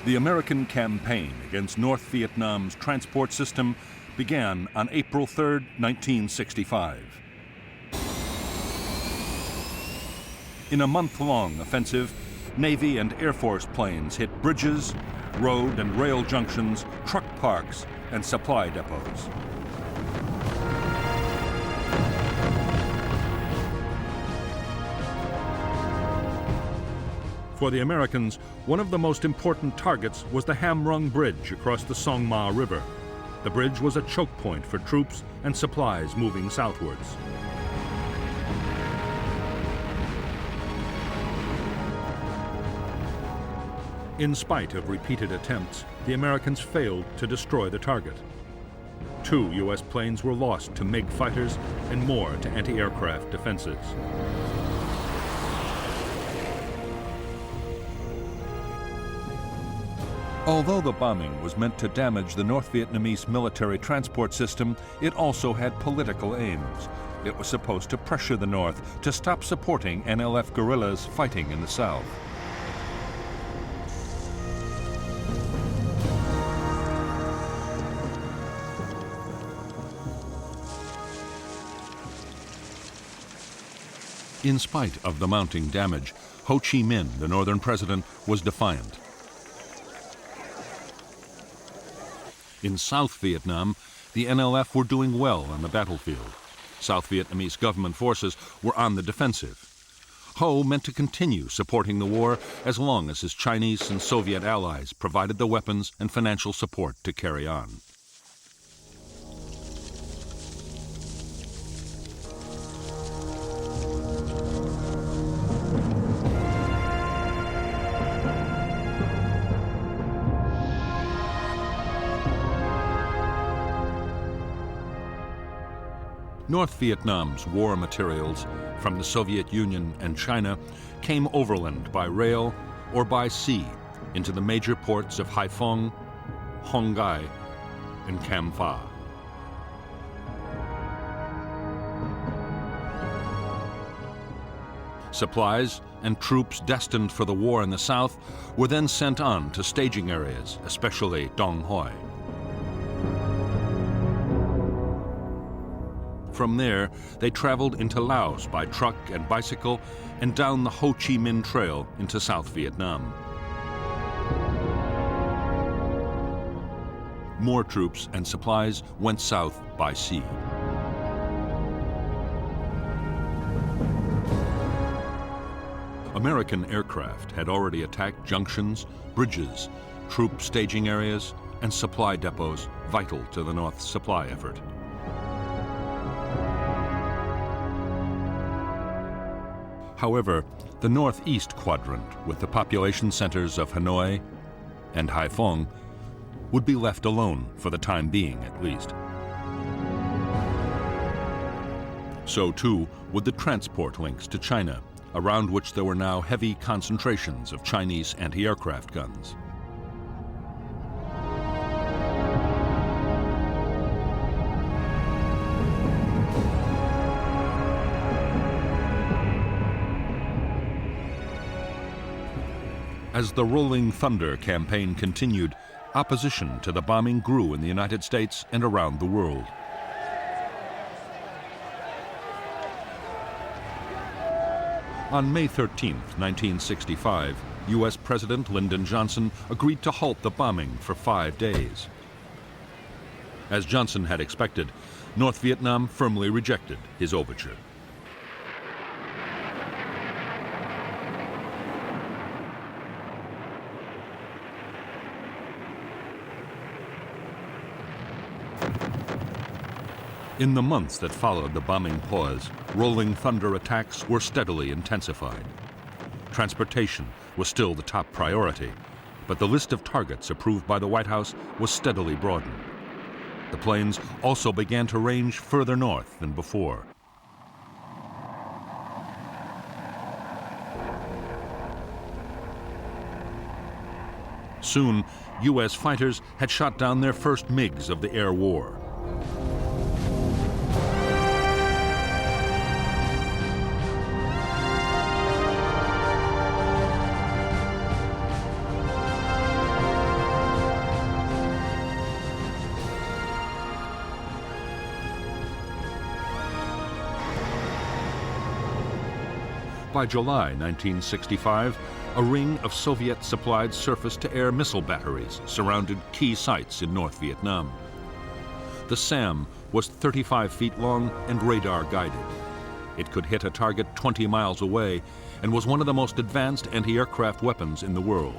The American campaign against North Vietnam's transport system began on April 3, 1965. In a month-long offensive, Navy and Air Force planes hit bridges, road and rail junctions, truck parks, and supply depots. For the Americans, one of the most important targets was the Ham Rung Bridge across the Song Ma River. The bridge was a choke point for troops and supplies moving southwards. In spite of repeated attempts, the Americans failed to destroy the target. 2 U.S. planes were lost to MiG fighters and more to anti-aircraft defenses. Although the bombing was meant to damage the North Vietnamese military transport system, it also had political aims. It was supposed to pressure the North to stop supporting NLF guerrillas fighting in the South. In spite of the mounting damage, Ho Chi Minh, the northern president, was defiant. In South Vietnam, the NLF were doing well on the battlefield. South Vietnamese government forces were on the defensive. Ho meant to continue supporting the war as long as his Chinese and Soviet allies provided the weapons and financial support to carry on. North Vietnam's war materials from the Soviet Union and China came overland by rail or by sea into the major ports of Haiphong, Hong Gai, and Cam Pha. Supplies and troops destined for the war in the south were then sent on to staging areas, especially Dong Hoi. From there, they traveled into Laos by truck and bicycle and down the Ho Chi Minh Trail into South Vietnam. More troops and supplies went south by sea. American aircraft had already attacked junctions, bridges, troop staging areas, and supply depots vital to the North's supply effort. However, the northeast quadrant, with the population centers of Hanoi and Haiphong, would be left alone for the time being, at least. So too would the transport links to China, around which there were now heavy concentrations of Chinese anti-aircraft guns. As the Rolling Thunder campaign continued, opposition to the bombing grew in the United States and around the world. On May 13, 1965, U.S. President Lyndon Johnson agreed to halt the bombing for 5 days. As Johnson had expected, North Vietnam firmly rejected his overture. In the months that followed the bombing pause, Rolling Thunder attacks were steadily intensified. Transportation was still the top priority, but the list of targets approved by the White House was steadily broadened. The planes also began to range further north than before. Soon, U.S. fighters had shot down their first MiGs of the air war. By July 1965, a ring of Soviet-supplied surface-to-air missile batteries surrounded key sites in North Vietnam. The SAM was 35 feet long and radar-guided. It could hit a target 20 miles away and was one of the most advanced anti-aircraft weapons in the world.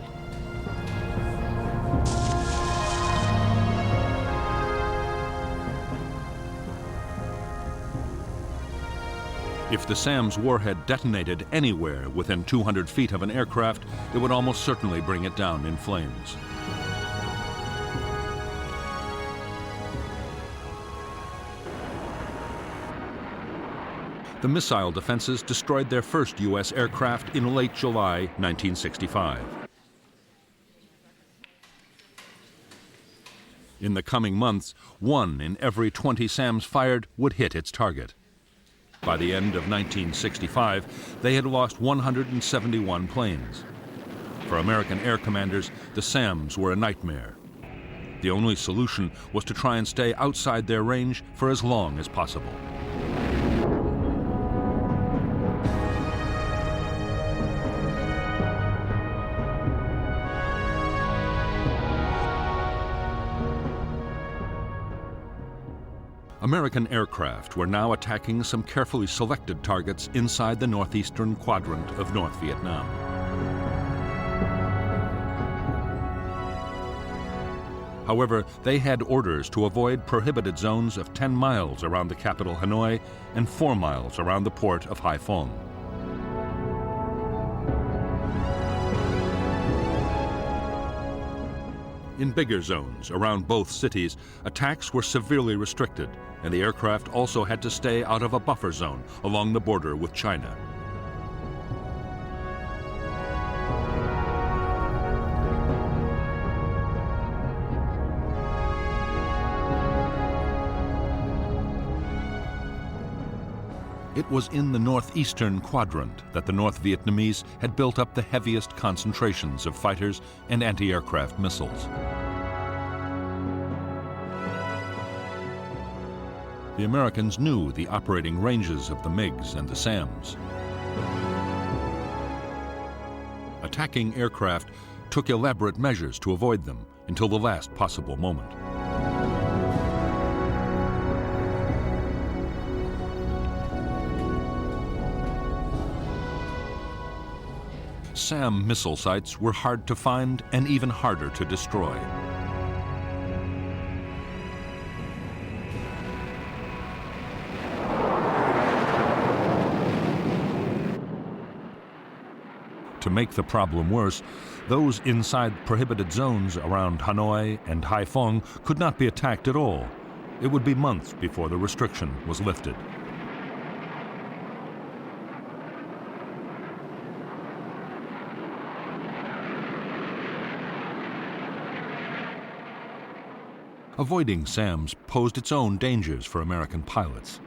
If the SAM's warhead detonated anywhere within 200 feet of an aircraft, it would almost certainly bring it down in flames. The missile defenses destroyed their first U.S. aircraft in late July 1965. In the coming months, 1 in every 20 SAMs fired would hit its target. By the end of 1965, they had lost 171 planes. For American air commanders, the SAMs were a nightmare. The only solution was to try and stay outside their range for as long as possible. American aircraft were now attacking some carefully selected targets inside the northeastern quadrant of North Vietnam. However, they had orders to avoid prohibited zones of 10 miles around the capital Hanoi and 4 miles around the port of Hai Phong. In bigger zones around both cities, attacks were severely restricted, and the aircraft also had to stay out of a buffer zone along the border with China. It was in the northeastern quadrant that the North Vietnamese had built up the heaviest concentrations of fighters and anti-aircraft missiles. The Americans knew the operating ranges of the MiGs and the SAMs. Attacking aircraft took elaborate measures to avoid them until the last possible moment. SAM missile sites were hard to find and even harder to destroy. To make the problem worse, those inside prohibited zones around Hanoi and Hai Phong could not be attacked at all. It would be months before the restriction was lifted. Avoiding SAMs posed its own dangers for American pilots.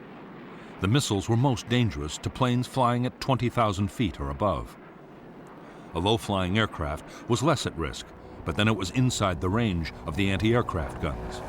The missiles were most dangerous to planes flying at 20,000 feet or above. A low-flying aircraft was less at risk, but then it was inside the range of the anti-aircraft guns.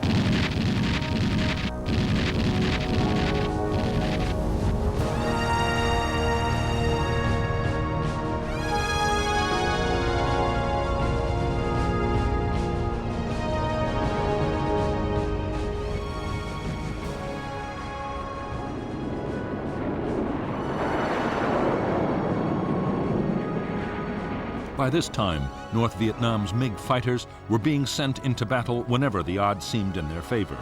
By this time, North Vietnam's MiG fighters were being sent into battle whenever the odds seemed in their favor.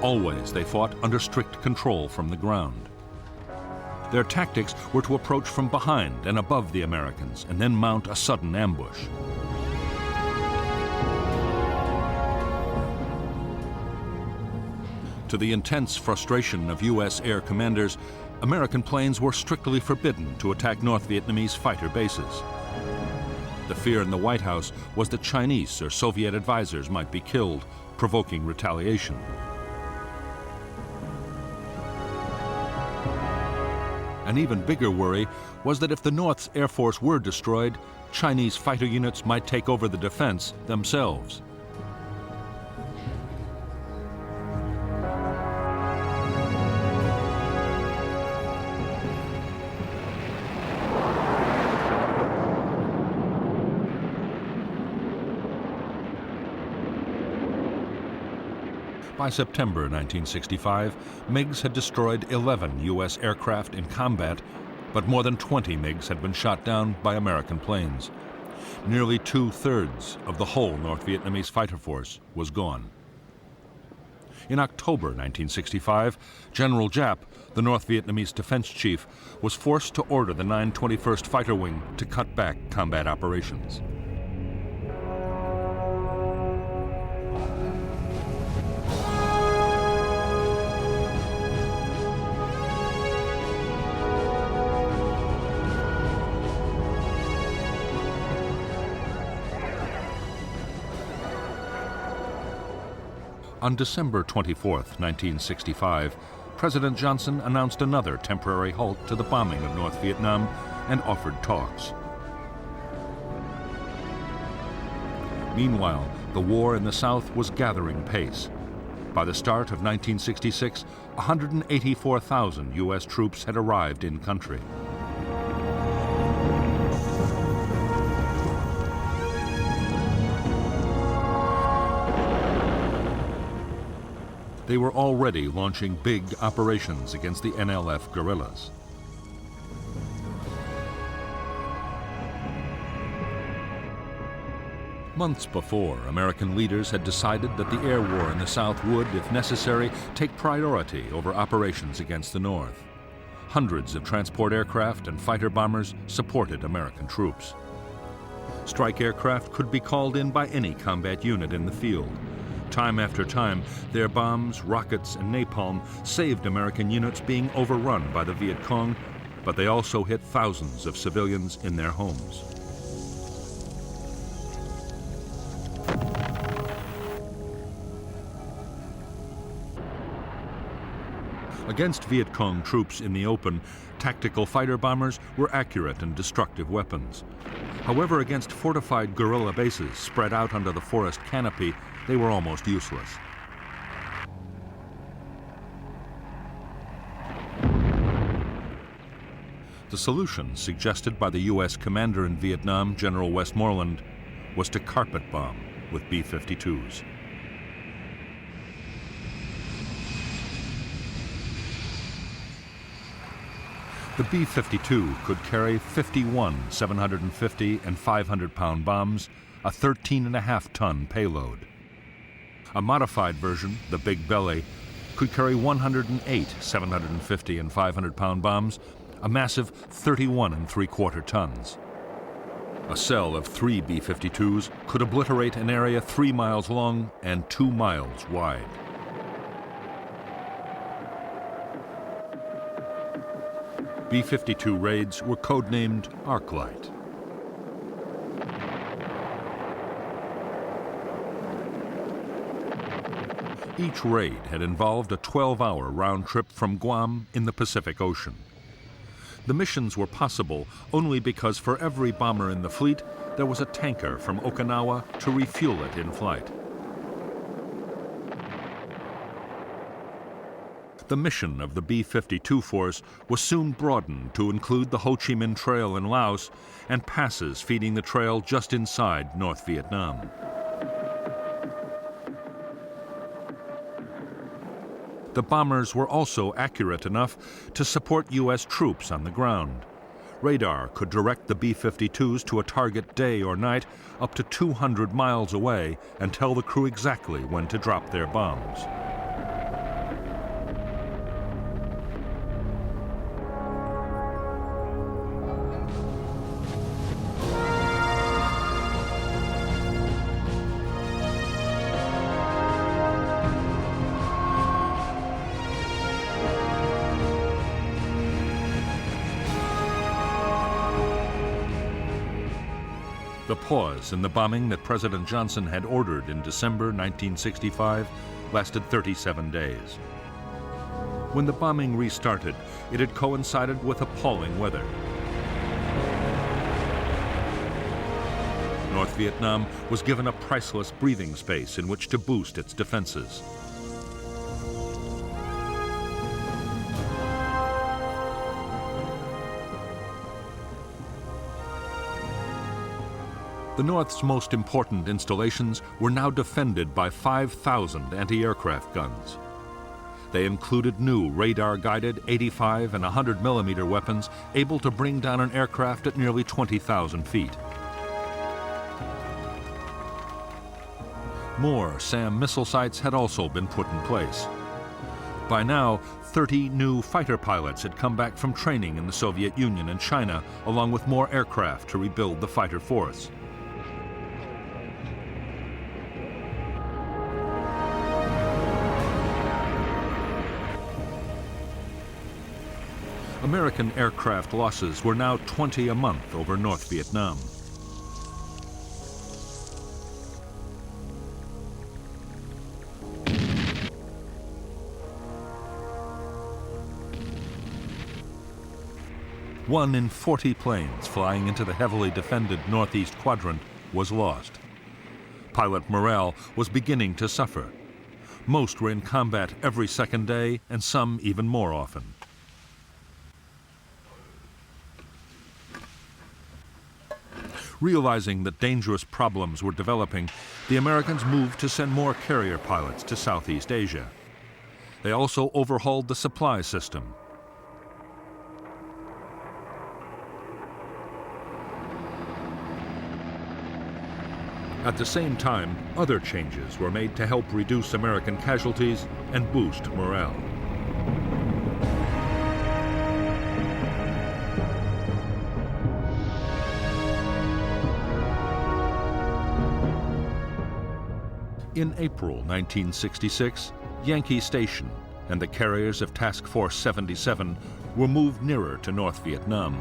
Always they fought under strict control from the ground. Their tactics were to approach from behind and above the Americans and then mount a sudden ambush. To the intense frustration of U.S. air commanders, American planes were strictly forbidden to attack North Vietnamese fighter bases. The fear in the White House was that Chinese or Soviet advisors might be killed, provoking retaliation. An even bigger worry was that if the North's Air Force were destroyed, Chinese fighter units might take over the defense themselves. By September 1965, MiGs had destroyed 11 U.S. aircraft in combat, but more than 20 MiGs had been shot down by American planes. Nearly two-thirds of the whole North Vietnamese fighter force was gone. In October 1965, General Giap, the North Vietnamese defense chief, was forced to order the 921st Fighter Wing to cut back combat operations. On December 24, 1965, President Johnson announced another temporary halt to the bombing of North Vietnam and offered talks. Meanwhile, the war in the South was gathering pace. By the start of 1966, 184,000 U.S. troops had arrived in country. They were already launching big operations against the NLF guerrillas. Months before, American leaders had decided that the air war in the South would, if necessary, take priority over operations against the North. Hundreds of transport aircraft and fighter bombers supported American troops. Strike aircraft could be called in by any combat unit in the field. Time after time, their bombs, rockets, and napalm saved American units being overrun by the Viet Cong, but they also hit thousands of civilians in their homes. Against Viet Cong troops in the open, tactical fighter bombers were accurate and destructive weapons. However, against fortified guerrilla bases spread out under the forest canopy, they were almost useless. The solution suggested by the U.S. commander in Vietnam, General Westmoreland, was to carpet bomb with B-52s. The B-52 could carry 51 750 and 500-pound bombs, a 13.5-ton payload. A modified version, the Big Belly, could carry 108 750 and 500-pound bombs, a massive 31 3/4 tons. A cell of 3 B-52s could obliterate an area 3 miles long and 2 miles wide. B-52 raids were codenamed Arclight. Each raid had involved a 12-hour round trip from Guam in the Pacific Ocean. The missions were possible only because for every bomber in the fleet, there was a tanker from Okinawa to refuel it in flight. The mission of the B-52 force was soon broadened to include the Ho Chi Minh Trail in Laos and passes feeding the trail just inside North Vietnam. The bombers were also accurate enough to support U.S. troops on the ground. Radar could direct the B-52s to a target day or night up to 200 miles away and tell the crew exactly when to drop their bombs. The pause in the bombing that President Johnson had ordered in December 1965 lasted 37 days. When the bombing restarted, it had coincided with appalling weather. North Vietnam was given a priceless breathing space in which to boost its defenses. The North's most important installations were now defended by 5,000 anti-aircraft guns. They included new radar-guided 85 and 100 millimeter weapons able to bring down an aircraft at nearly 20,000 feet. More SAM missile sites had also been put in place. By now, 30 new fighter pilots had come back from training in the Soviet Union and China, along with more aircraft to rebuild the fighter force. American aircraft losses were now 20 a month over North Vietnam. One in 40 planes flying into the heavily defended northeast quadrant was lost. Pilot morale was beginning to suffer. Most were in combat every second day, and some even more often. Realizing that dangerous problems were developing, the Americans moved to send more carrier pilots to Southeast Asia. They also overhauled the supply system. At the same time, other changes were made to help reduce American casualties and boost morale. In April 1966, Yankee Station and the carriers of Task Force 77 were moved nearer to North Vietnam.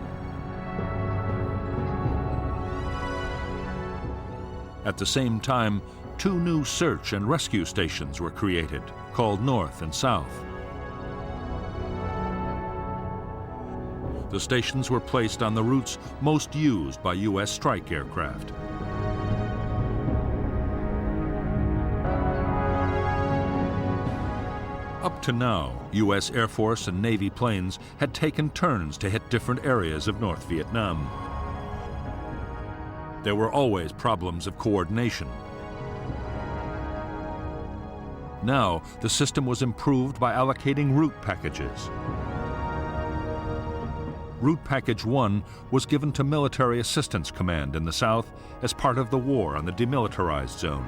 At the same time, two new search and rescue stations were created, called North and South. The stations were placed on the routes most used by U.S. strike aircraft. Up to now, U.S. Air Force and Navy planes had taken turns to hit different areas of North Vietnam. There were always problems of coordination. Now, the system was improved by allocating route packages. Route Package 1 was given to Military Assistance Command in the South as part of the war on the demilitarized zone.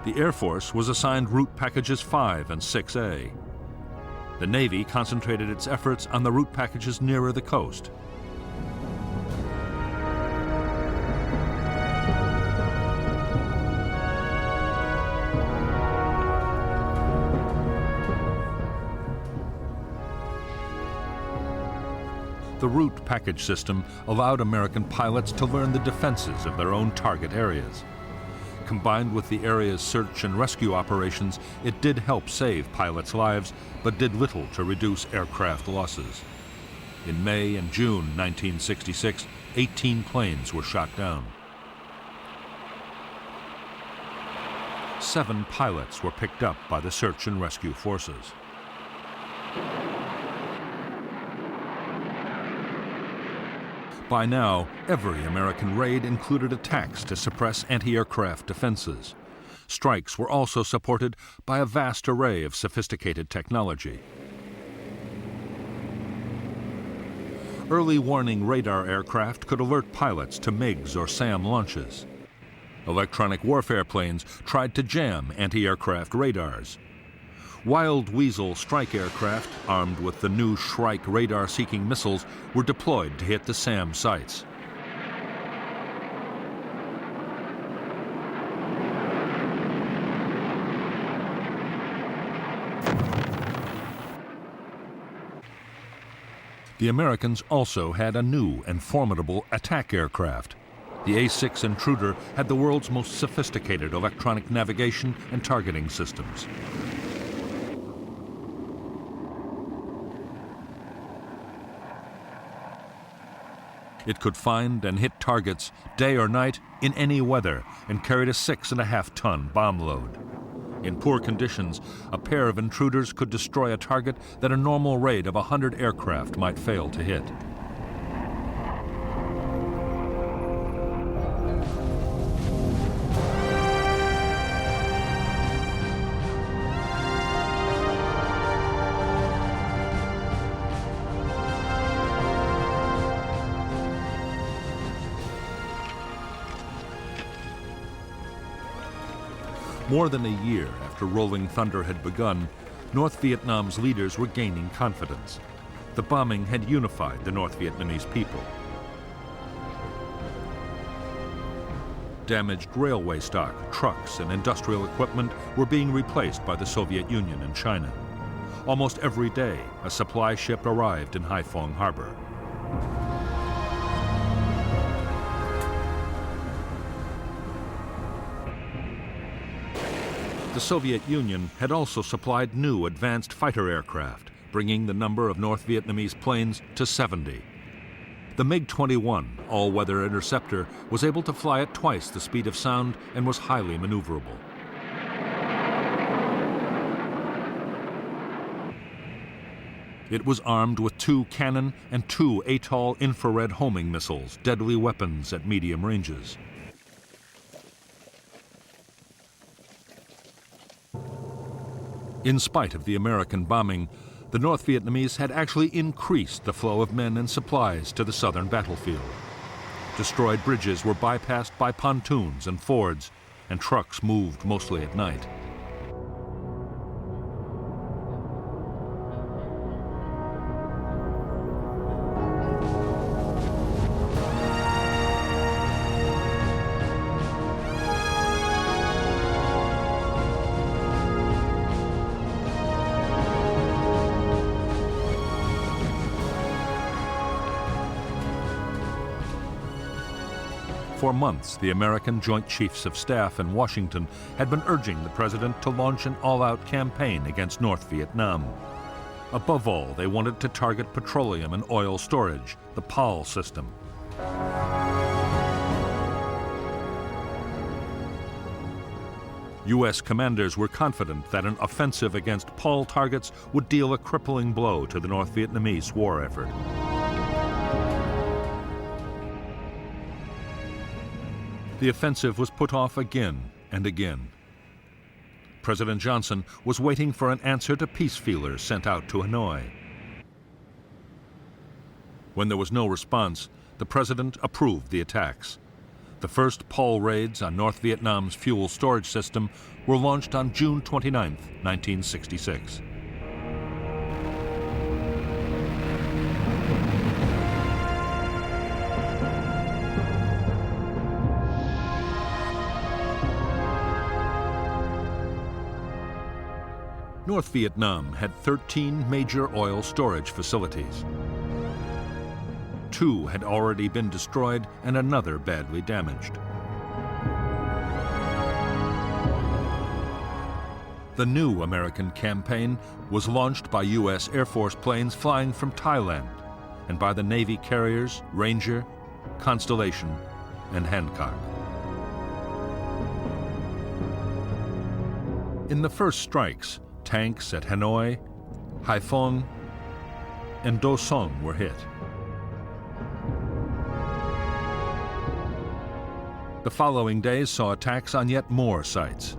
The Air Force was assigned Route Packages 5 and 6A. The Navy concentrated its efforts on the route packages nearer the coast. The route package system allowed American pilots to learn the defenses of their own target areas. Combined with the area's search and rescue operations, it did help save pilots' lives, but did little to reduce aircraft losses. In May and June 1966, 18 planes were shot down. 7 pilots were picked up by the search and rescue forces. By now, every American raid included attacks to suppress anti-aircraft defenses. Strikes were also supported by a vast array of sophisticated technology. Early warning radar aircraft could alert pilots to MiGs or SAM launches. Electronic warfare planes tried to jam anti-aircraft radars. Wild Weasel strike aircraft, armed with the new Shrike radar-seeking missiles, were deployed to hit the SAM sites. The Americans also had a new and formidable attack aircraft. The A-6 Intruder had the world's most sophisticated electronic navigation and targeting systems. It could find and hit targets day or night in any weather and carried a 6.5-ton bomb load. In poor conditions, a pair of intruders could destroy a target that a normal raid of 100 aircraft might fail to hit. More than a year after Rolling Thunder had begun, North Vietnam's leaders were gaining confidence. The bombing had unified the North Vietnamese people. Damaged railway stock, trucks, and industrial equipment were being replaced by the Soviet Union and China. Almost every day, a supply ship arrived in Haiphong Harbor. The Soviet Union had also supplied new advanced fighter aircraft, bringing the number of North Vietnamese planes to 70. The MiG-21 all-weather interceptor was able to fly at twice the speed of sound and was highly maneuverable. It was armed with 2 cannon and 2 Atoll infrared homing missiles, deadly weapons at medium ranges. In spite of the American bombing, the North Vietnamese had actually increased the flow of men and supplies to the southern battlefield. Destroyed bridges were bypassed by pontoons and fords, and trucks moved mostly at night. For months, the American Joint Chiefs of Staff in Washington had been urging the president to launch an all-out campaign against North Vietnam. Above all, they wanted to target petroleum and oil storage, the PAL system. U.S. commanders were confident that an offensive against PAL targets would deal a crippling blow to the North Vietnamese war effort. The offensive was put off again and again. President Johnson was waiting for an answer to peace feelers sent out to Hanoi. When there was no response, the president approved the attacks. The first PAL raids on North Vietnam's fuel storage system were launched on June 29, 1966. North Vietnam had 13 major oil storage facilities. 2 had already been destroyed and another badly damaged. The new American campaign was launched by U.S. Air Force planes flying from Thailand and by the Navy carriers Ranger, Constellation, and Hancock. In the first strikes, tanks at Hanoi, Haiphong, and Do Song were hit. The following days saw attacks on yet more sites.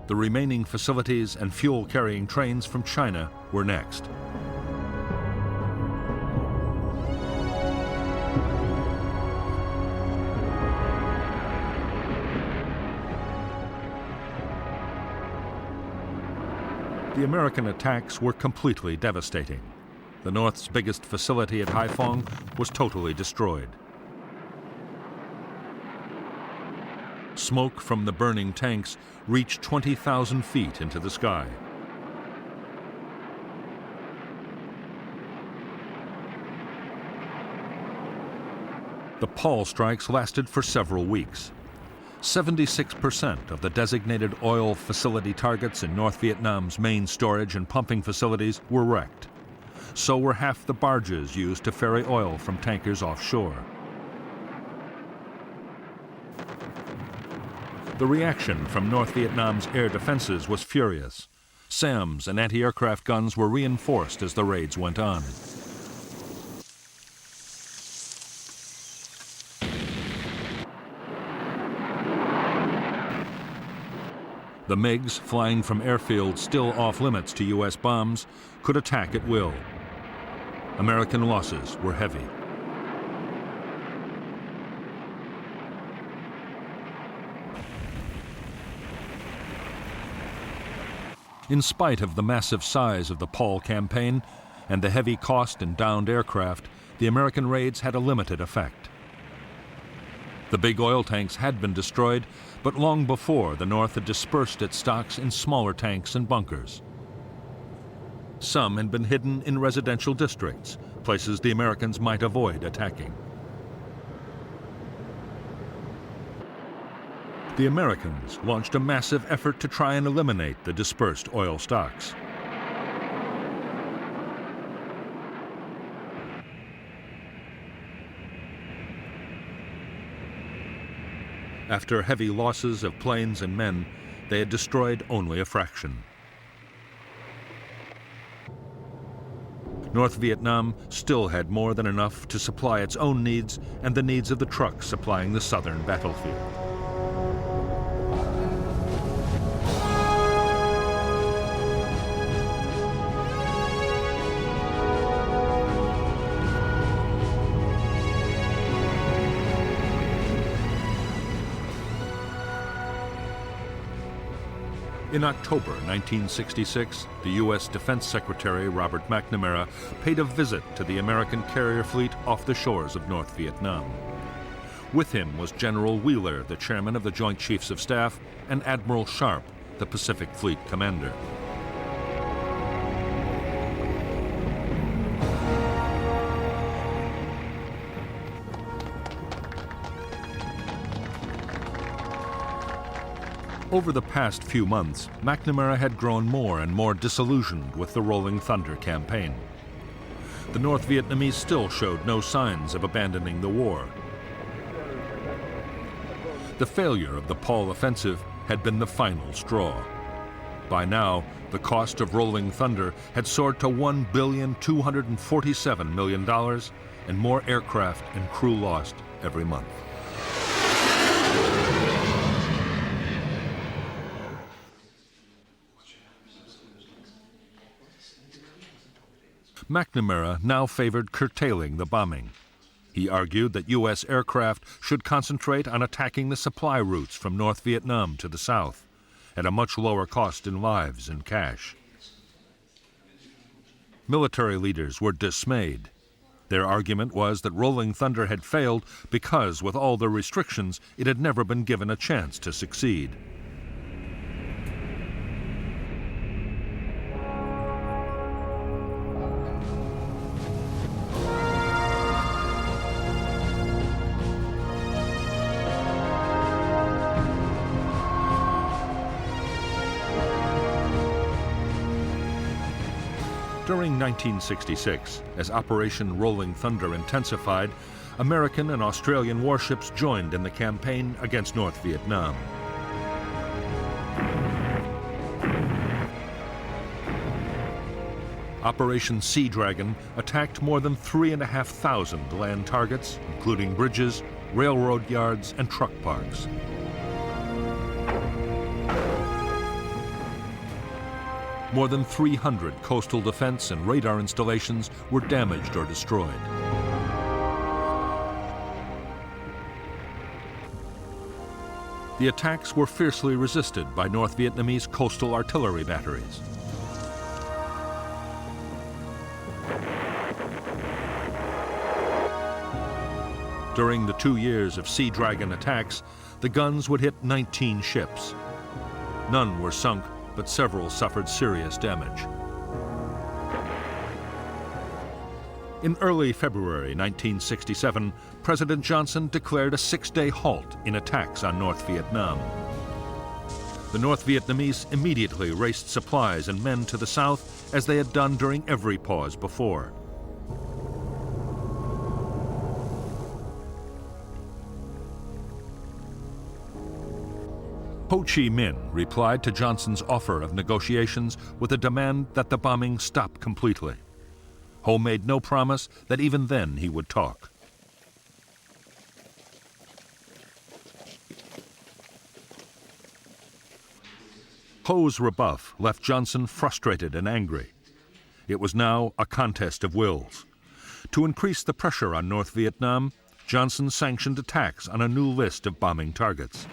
The remaining facilities and fuel-carrying trains from China were next. The American attacks were completely devastating. The North's biggest facility at Haiphong was totally destroyed. Smoke from the burning tanks reached 20,000 feet into the sky. The PAL strikes lasted for several weeks. 76% of the designated oil facility targets in North Vietnam's main storage and pumping facilities were wrecked. So were half the barges used to ferry oil from tankers offshore. The reaction from North Vietnam's air defenses was furious. SAMs and anti-aircraft guns were reinforced as the raids went on. The MiGs, flying from airfields still off-limits to U.S. bombs, could attack at will. American losses were heavy. In spite of the massive size of the Paul campaign and the heavy cost in downed aircraft, the American raids had a limited effect. The big oil tanks had been destroyed, but long before, the North had dispersed its stocks in smaller tanks and bunkers. Some had been hidden in residential districts, places the Americans might avoid attacking. The Americans launched a massive effort to try and eliminate the dispersed oil stocks. After heavy losses of planes and men, they had destroyed only a fraction. North Vietnam still had more than enough to supply its own needs and the needs of the trucks supplying the southern battlefield. In October 1966, the U.S. Defense Secretary Robert McNamara paid a visit to the American carrier fleet off the shores of North Vietnam. With him was General Wheeler, the chairman of the Joint Chiefs of Staff, and Admiral Sharp, the Pacific Fleet commander. Over the past few months, McNamara had grown more and more disillusioned with the Rolling Thunder campaign. The North Vietnamese still showed no signs of abandoning the war. The failure of the Paul offensive had been the final straw. By now, the cost of Rolling Thunder had soared to $1,247 million, and more aircraft and crew lost every month. McNamara now favored curtailing the bombing. He argued that U.S. aircraft should concentrate on attacking the supply routes from North Vietnam to the south, at a much lower cost in lives and cash. Military leaders were dismayed. Their argument was that Rolling Thunder had failed because, with all the restrictions, it had never been given a chance to succeed. During 1966, as Operation Rolling Thunder intensified, American and Australian warships joined in the campaign against North Vietnam. Operation Sea Dragon attacked more than 3,500 land targets, including bridges, railroad yards, and truck parks. More than 300 coastal defense and radar installations were damaged or destroyed. The attacks were fiercely resisted by North Vietnamese coastal artillery batteries. During the 2 years of Sea Dragon attacks, the guns would hit 19 ships. None were sunk, but several suffered serious damage. In early February 1967, President Johnson declared a 6-day halt in attacks on North Vietnam. The North Vietnamese immediately raced supplies and men to the south, as they had done during every pause before. Ho Chi Minh replied to Johnson's offer of negotiations with a demand that the bombing stop completely. Ho made no promise that even then he would talk. Ho's rebuff left Johnson frustrated and angry. It was now a contest of wills. To increase the pressure on North Vietnam, Johnson sanctioned attacks on a new list of bombing targets.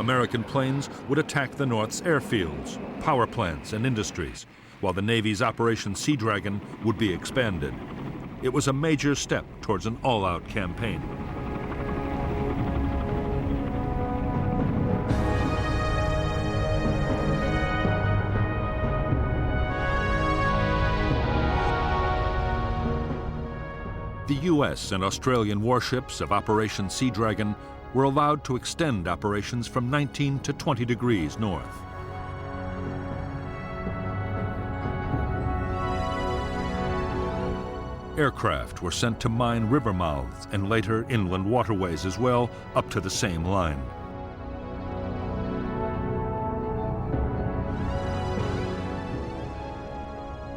American planes would attack the North's airfields, power plants, and industries, while the Navy's Operation Sea Dragon would be expanded. It was a major step towards an all-out campaign. The U.S. and Australian warships of Operation Sea Dragon were allowed to extend operations from 19 to 20 degrees north. Aircraft were sent to mine river mouths and later inland waterways as well, up to the same line.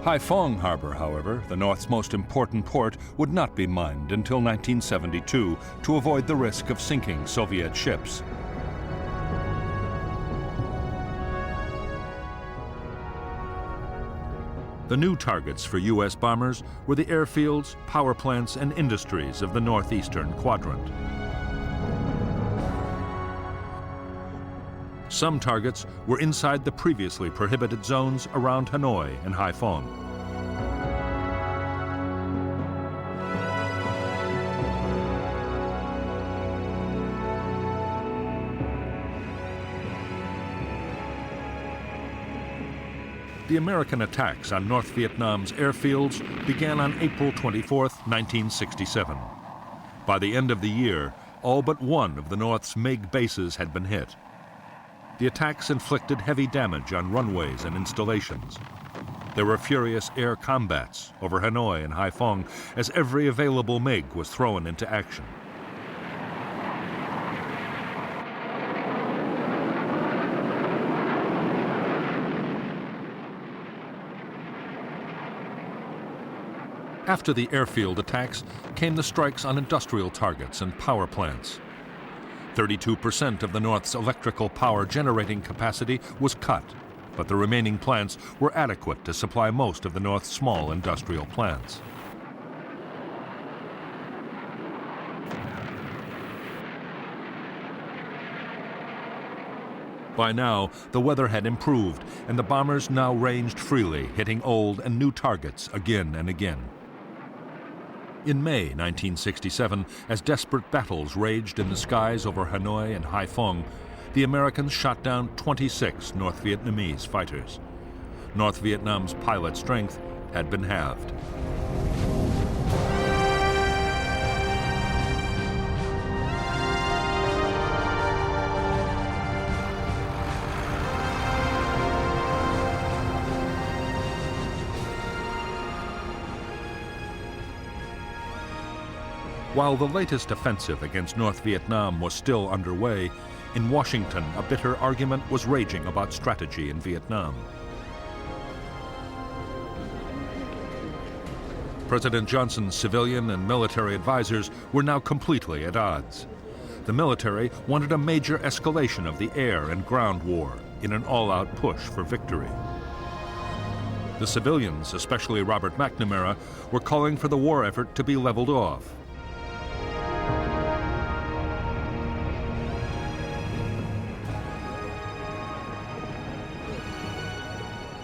Haiphong Harbor, however, the North's most important port, would not be mined until 1972 to avoid the risk of sinking Soviet ships. The new targets for U.S. bombers were the airfields, power plants, and industries of the northeastern quadrant. Some targets were inside the previously prohibited zones around Hanoi and Haiphong. The American attacks on North Vietnam's airfields began on April 24, 1967. By the end of the year, all but one of the North's MiG bases had been hit. The attacks inflicted heavy damage on runways and installations. There were furious air combats over Hanoi and Haiphong as every available MiG was thrown into action. After the airfield attacks came the strikes on industrial targets and power plants. 32% of the North's electrical power generating capacity was cut, but the remaining plants were adequate to supply most of the North's small industrial plants. By now, the weather had improved, and the bombers now ranged freely, hitting old and new targets again and again. In May 1967, as desperate battles raged in the skies over Hanoi and Haiphong, the Americans shot down 26 North Vietnamese fighters. North Vietnam's pilot strength had been halved. While the latest offensive against North Vietnam was still underway, in Washington a bitter argument was raging about strategy in Vietnam. President Johnson's civilian and military advisors were now completely at odds. The military wanted a major escalation of the air and ground war in an all-out push for victory. The civilians, especially Robert McNamara, were calling for the war effort to be leveled off.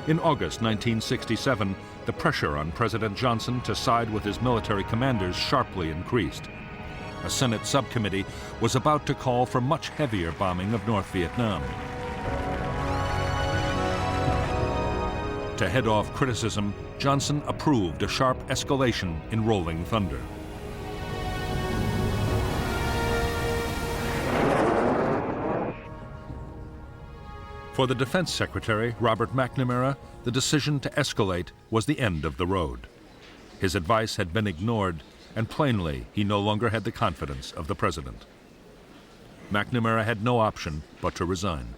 In August 1967, the pressure on President Johnson to side with his military commanders sharply increased. A Senate subcommittee was about to call for much heavier bombing of North Vietnam. To head off criticism, Johnson approved a sharp escalation in Rolling Thunder. For the Defense Secretary, Robert McNamara, the decision to escalate was the end of the road. His advice had been ignored, and plainly he no longer had the confidence of the president. McNamara had no option but to resign.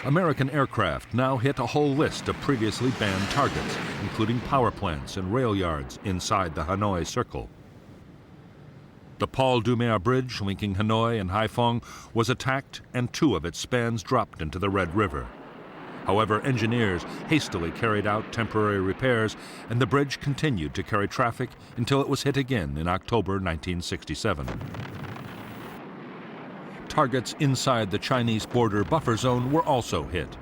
American aircraft now hit a whole list of previously banned targets, including power plants and rail yards inside the Hanoi Circle. The Paul Doumer Bridge linking Hanoi and Haiphong was attacked, and 2 of its spans dropped into the Red River. However, engineers hastily carried out temporary repairs, and the bridge continued to carry traffic until it was hit again in October 1967. Targets inside the Chinese border buffer zone were also hit.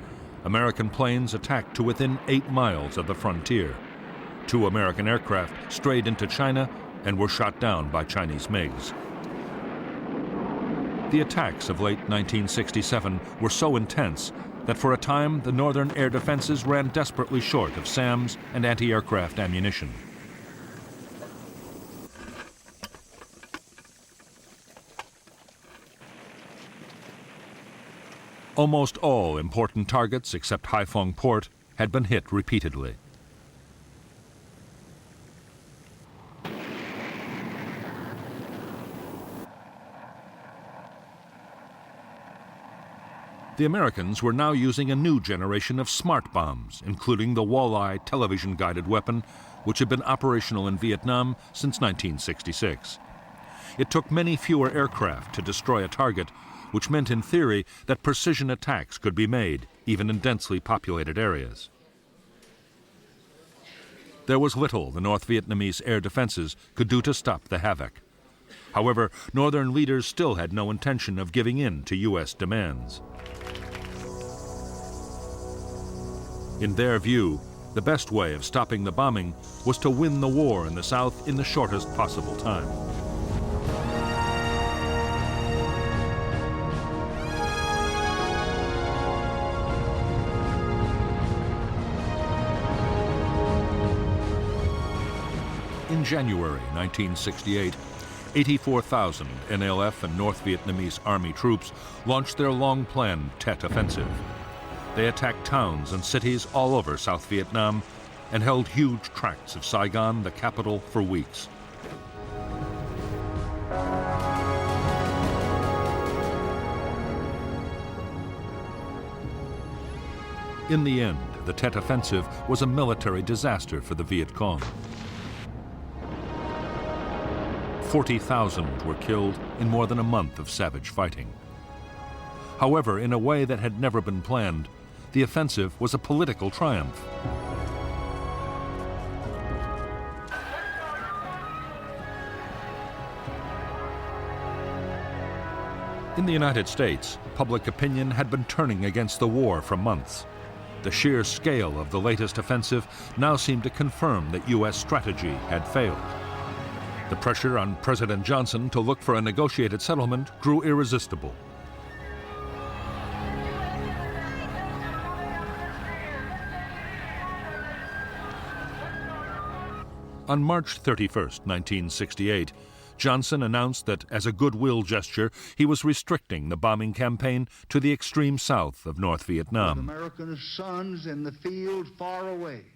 American planes attacked to within 8 miles of the frontier. 2 American aircraft strayed into China and were shot down by Chinese MiGs. The attacks of late 1967 were so intense that for a time the northern air defenses ran desperately short of SAMs and anti-aircraft ammunition. Almost all important targets except Haiphong Port had been hit repeatedly. The Americans were now using a new generation of smart bombs, including the Walleye television-guided weapon, which had been operational in Vietnam since 1966. It took many fewer aircraft to destroy a target, which meant in theory that precision attacks could be made, even in densely populated areas. There was little the North Vietnamese air defenses could do to stop the havoc. However, northern leaders still had no intention of giving in to U.S. demands. In their view, the best way of stopping the bombing was to win the war in the South in the shortest possible time. In January 1968, 84,000 NLF and North Vietnamese Army troops launched their long-planned Tet Offensive. They attacked towns and cities all over South Vietnam and held huge tracts of Saigon, the capital, for weeks. In the end, the Tet Offensive was a military disaster for the Viet Cong. 40,000 were killed in more than a month of savage fighting. However, in a way that had never been planned, the offensive was a political triumph. In the United States, public opinion had been turning against the war for months. The sheer scale of the latest offensive now seemed to confirm that U.S. strategy had failed. The pressure on President Johnson to look for a negotiated settlement grew irresistible. On March 31, 1968, Johnson announced that, as a goodwill gesture, he was restricting the bombing campaign to the extreme south of North Vietnam. With American sons in the field far away.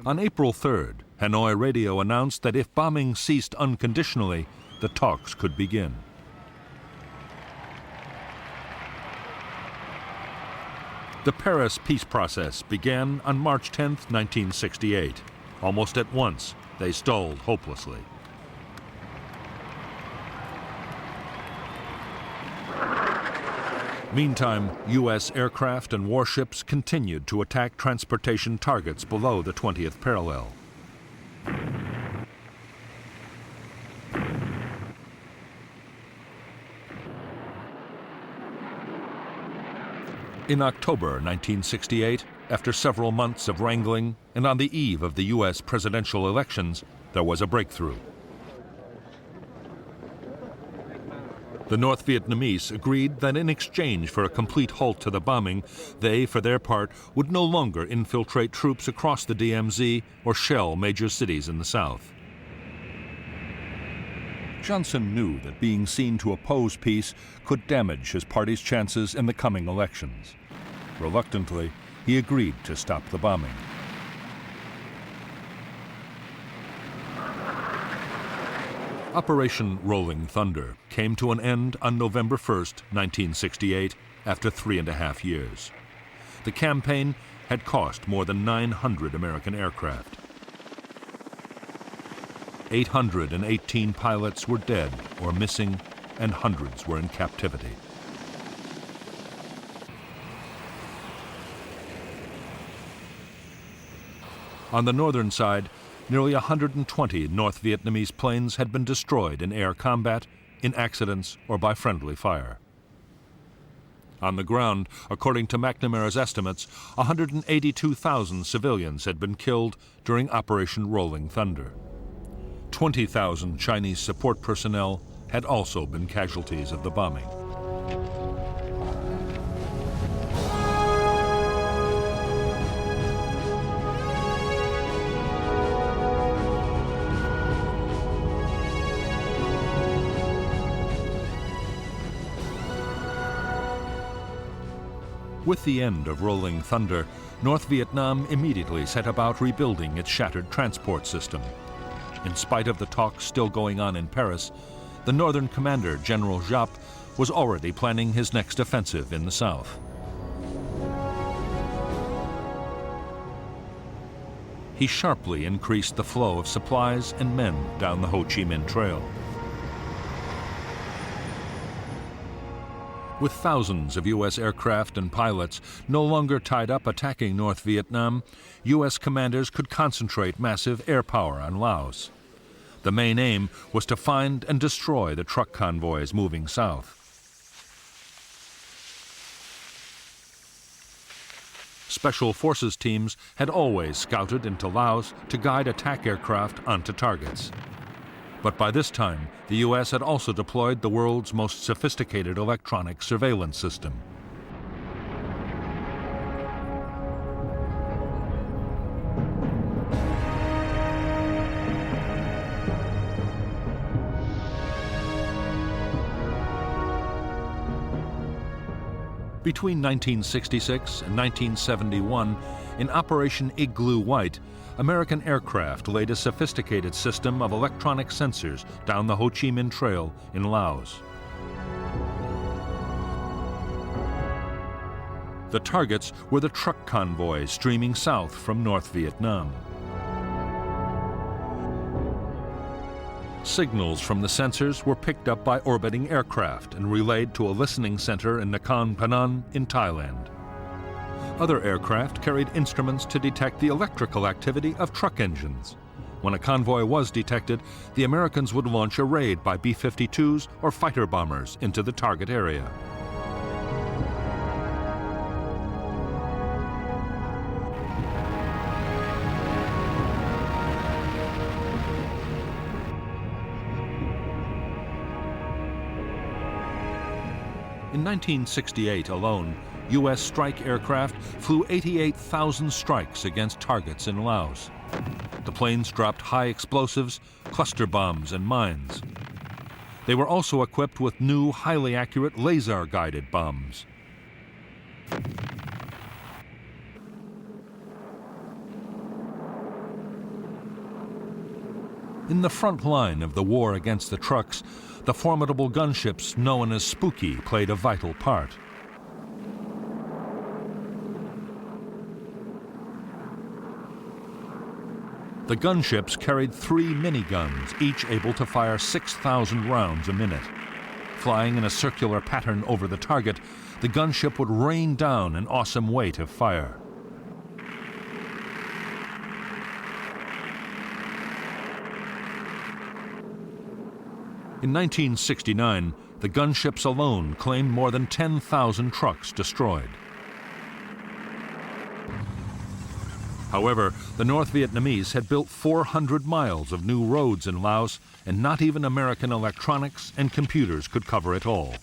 On April 3rd, Hanoi radio announced that if bombing ceased unconditionally, the talks could begin. The Paris peace process began on March 10, 1968. Almost at once, they stalled hopelessly. Meantime, U.S. aircraft and warships continued to attack transportation targets below the 20th parallel. In October 1968, after several months of wrangling and on the eve of the U.S. presidential elections, there was a breakthrough. The North Vietnamese agreed that in exchange for a complete halt to the bombing, they, for their part, would no longer infiltrate troops across the DMZ or shell major cities in the south. Johnson knew that being seen to oppose peace could damage his party's chances in the coming elections. Reluctantly, he agreed to stop the bombing. Operation Rolling Thunder came to an end on November 1st, 1968, after 3.5 years. The campaign had cost more than 900 American aircraft. 818 pilots were dead or missing, and hundreds were in captivity. On the northern side, nearly 120 North Vietnamese planes had been destroyed in air combat, in accidents, or by friendly fire. On the ground, according to McNamara's estimates, 182,000 civilians had been killed during Operation Rolling Thunder. 20,000 Chinese support personnel had also been casualties of the bombing. With the end of Rolling Thunder, North Vietnam immediately set about rebuilding its shattered transport system. In spite of the talks still going on in Paris, the northern commander, General Giap, was already planning his next offensive in the south. He sharply increased the flow of supplies and men down the Ho Chi Minh Trail. With thousands of U.S. aircraft and pilots no longer tied up attacking North Vietnam, U.S. commanders could concentrate massive air power on Laos. The main aim was to find and destroy the truck convoys moving south. Special forces teams had always scouted into Laos to guide attack aircraft onto targets. But by this time, the U.S. had also deployed the world's most sophisticated electronic surveillance system. Between 1966 and 1971, in Operation Igloo White, American aircraft laid a sophisticated system of electronic sensors down the Ho Chi Minh Trail in Laos. The targets were the truck convoys streaming south from North Vietnam. Signals from the sensors were picked up by orbiting aircraft and relayed to a listening center in Nakhon Phanom in Thailand. Other aircraft carried instruments to detect the electrical activity of truck engines. When a convoy was detected, the Americans would launch a raid by B-52s or fighter bombers into the target area. In 1968 alone, U.S. strike aircraft flew 88,000 strikes against targets in Laos. The planes dropped high explosives, cluster bombs, and mines. They were also equipped with new, highly accurate laser-guided bombs. In the front line of the war against the trucks, the formidable gunships known as Spooky played a vital part. The gunships carried 3 miniguns, each able to fire 6,000 rounds a minute. Flying in a circular pattern over the target, the gunship would rain down an awesome weight of fire. In 1969, the gunships alone claimed more than 10,000 trucks destroyed. However, the North Vietnamese had built 400 miles of new roads in Laos, and not even American electronics and computers could cover it all.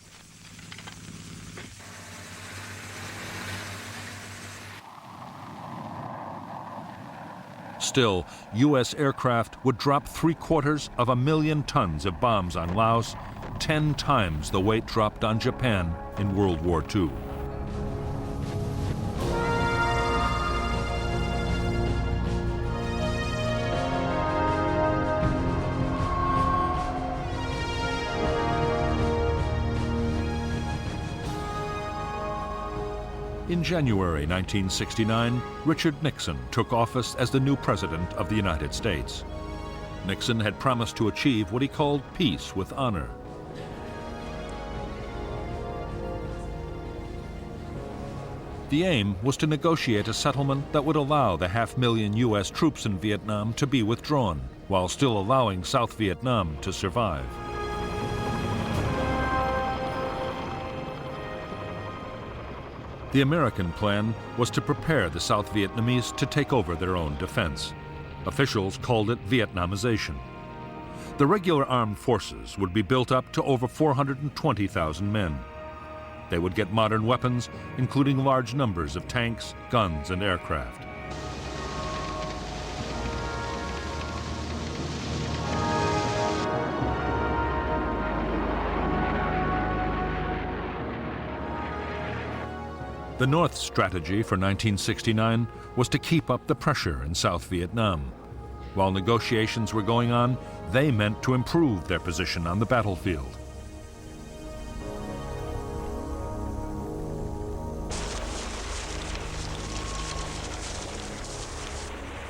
Still, U.S. aircraft would drop 750,000 tons of bombs on Laos, 10 times the weight dropped on Japan in World War II. In January 1969, Richard Nixon took office as the new President of the United States. Nixon had promised to achieve what he called peace with honor. The aim was to negotiate a settlement that would allow the 500,000 U.S. troops in Vietnam to be withdrawn, while still allowing South Vietnam to survive. The American plan was to prepare the South Vietnamese to take over their own defense. Officials called it Vietnamization. The regular armed forces would be built up to over 420,000 men. They would get modern weapons, including large numbers of tanks, guns, and aircraft. The North's strategy for 1969 was to keep up the pressure in South Vietnam. While negotiations were going on, they meant to improve their position on the battlefield.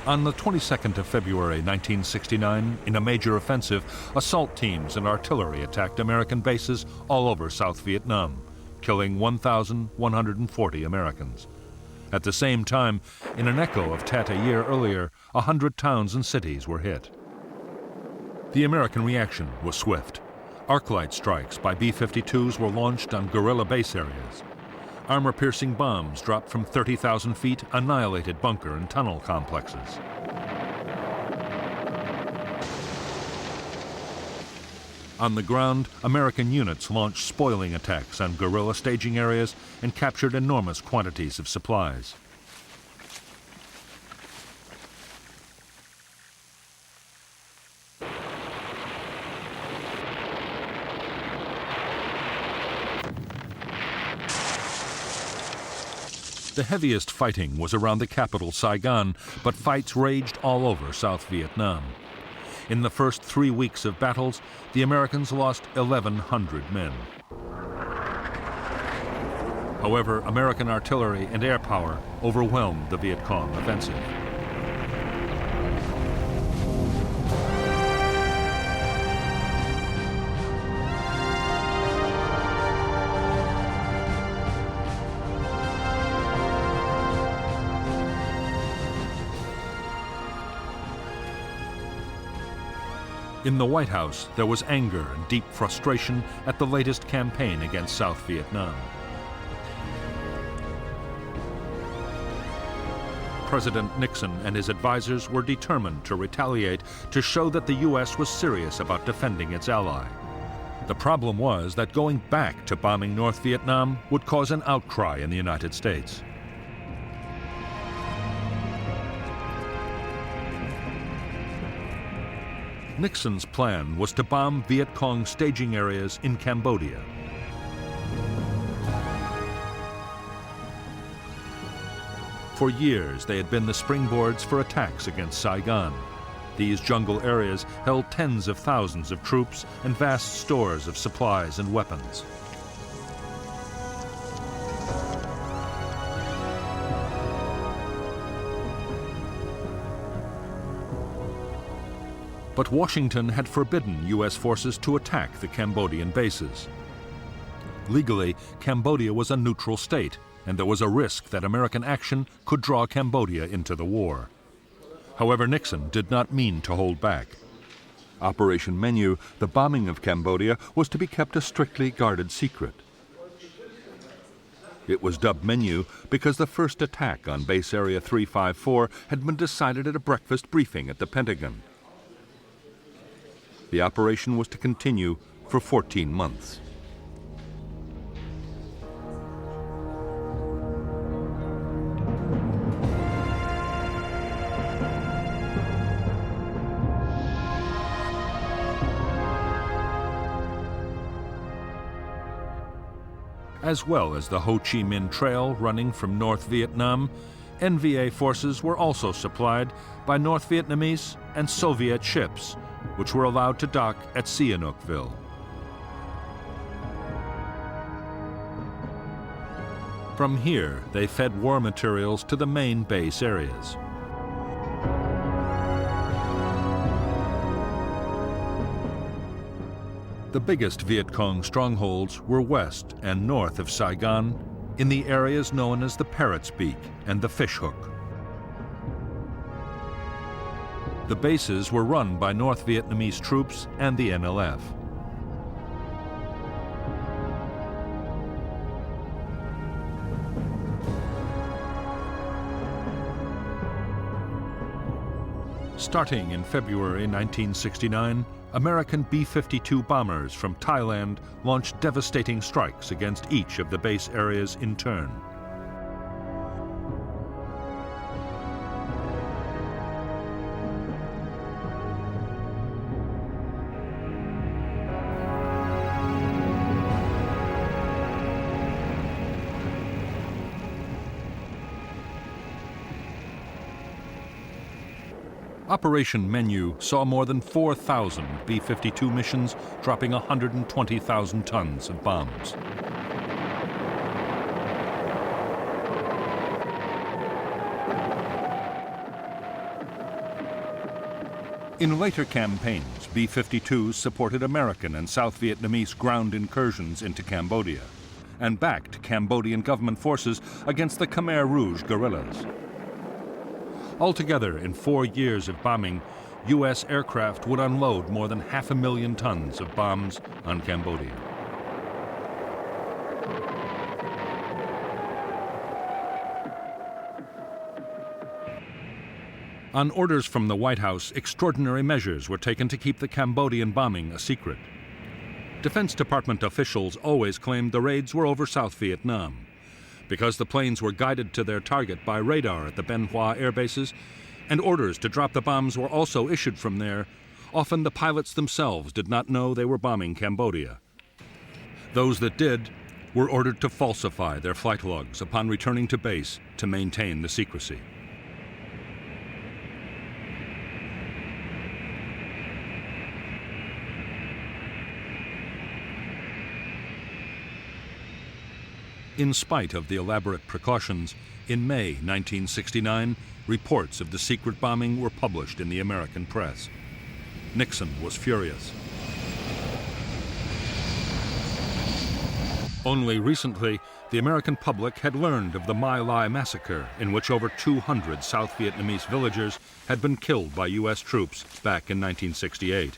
On the 22nd of February 1969, in a major offensive, assault teams and artillery attacked American bases all over South Vietnam, killing 1,140 Americans. At the same time, in an echo of Tet a year earlier, 100 towns and cities were hit. The American reaction was swift. Arc-light strikes by B-52s were launched on guerrilla base areas. Armor-piercing bombs dropped from 30,000 feet annihilated bunker and tunnel complexes. On the ground, American units launched spoiling attacks on guerrilla staging areas and captured enormous quantities of supplies. The heaviest fighting was around the capital, Saigon, but fights raged all over South Vietnam. In the first 3 weeks of battles, the Americans lost 1,100 men. However, American artillery and air power overwhelmed the Viet Cong offensive. In the White House, there was anger and deep frustration at the latest campaign against South Vietnam. President Nixon and his advisors were determined to retaliate to show that the U.S. was serious about defending its ally. The problem was that going back to bombing North Vietnam would cause an outcry in the United States. Nixon's plan was to bomb Viet Cong staging areas in Cambodia. For years, they had been the springboards for attacks against Saigon. These jungle areas held tens of thousands of troops and vast stores of supplies and weapons. But Washington had forbidden U.S. forces to attack the Cambodian bases. Legally, Cambodia was a neutral state, and there was a risk that American action could draw Cambodia into the war. However, Nixon did not mean to hold back. Operation Menu, the bombing of Cambodia, was to be kept a strictly guarded secret. It was dubbed Menu because the first attack on Base Area 354 had been decided at a breakfast briefing at the Pentagon. The operation was to continue for 14 months. as well as the Ho Chi Minh Trail running from North Vietnam, NVA forces were also supplied by North Vietnamese and Soviet ships, which were allowed to dock at Sihanoukville. From here, they fed war materials to the main base areas. The biggest Viet Cong strongholds were west and north of Saigon, in the areas known as the Parrot's Beak and the Fish Hook. The bases were run by North Vietnamese troops and the NLF. Starting in February 1969, American B-52 bombers from Thailand launched devastating strikes against each of the base areas in turn. Operation Menu saw more than 4,000 B-52 missions, dropping 120,000 tons of bombs. In later campaigns, B-52s supported American and South Vietnamese ground incursions into Cambodia and backed Cambodian government forces against the Khmer Rouge guerrillas. Altogether, in 4 years of bombing, U.S. aircraft would unload more than 500,000 tons of bombs on Cambodia. On orders from the White House, extraordinary measures were taken to keep the Cambodian bombing a secret. Defense Department officials always claimed the raids were over South Vietnam. Because the planes were guided to their target by radar at the Bien Hoa air bases, and orders to drop the bombs were also issued from there, often the pilots themselves did not know they were bombing Cambodia. Those that did were ordered to falsify their flight logs upon returning to base to maintain the secrecy. In spite of the elaborate precautions, in May 1969, reports of the secret bombing were published in the American press. Nixon was furious. Only recently, the American public had learned of the My Lai massacre, in which over 200 South Vietnamese villagers had been killed by U.S. troops back in 1968.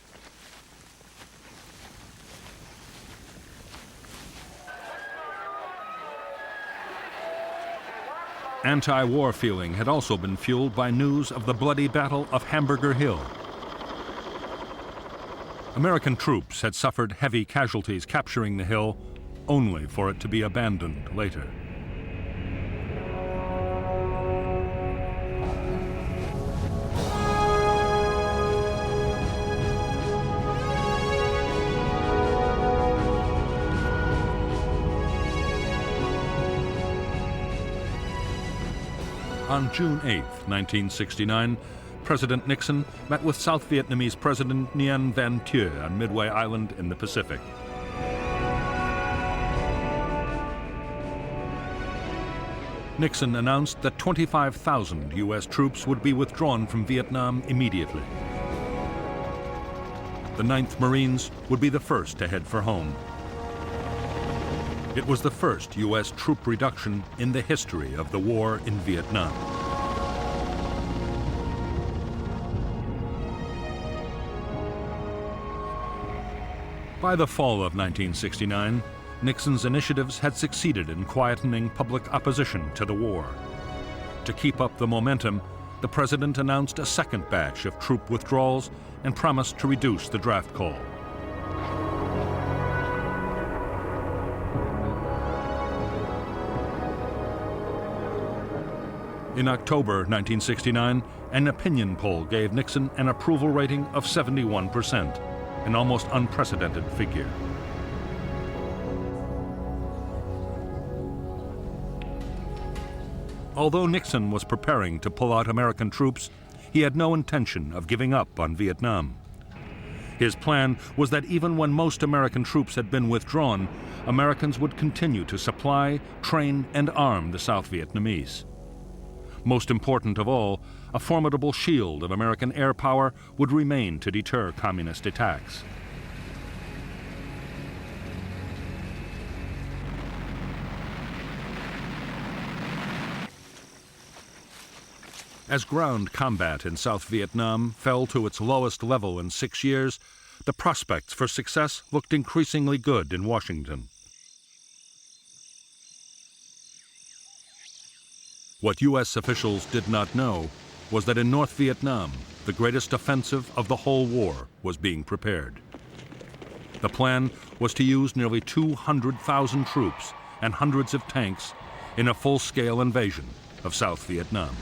Anti-war feeling had also been fueled by news of the bloody Battle of Hamburger Hill. American troops had suffered heavy casualties capturing the hill, only for it to be abandoned later. On June 8, 1969, President Nixon met with South Vietnamese President Nguyen Van Thieu on Midway Island in the Pacific. Nixon announced that 25,000 U.S. troops would be withdrawn from Vietnam immediately. The 9th Marines would be the first to head for home. It was the first U.S. troop reduction in the history of the war in Vietnam. By the fall of 1969, Nixon's initiatives had succeeded in quietening public opposition to the war. To keep up the momentum, the president announced a second batch of troop withdrawals and promised to reduce the draft call. In October 1969, an opinion poll gave Nixon an approval rating of 71%, an almost unprecedented figure. Although Nixon was preparing to pull out American troops, he had no intention of giving up on Vietnam. His plan was that even when most American troops had been withdrawn, Americans would continue to supply, train, and arm the South Vietnamese. Most important of all, a formidable shield of American air power would remain to deter communist attacks. As ground combat in South Vietnam fell to its lowest level in 6 years, the prospects for success looked increasingly good in Washington. What U.S. officials did not know was that in North Vietnam, the greatest offensive of the whole war was being prepared. The plan was to use nearly 200,000 troops and hundreds of tanks in a full-scale invasion of South Vietnam.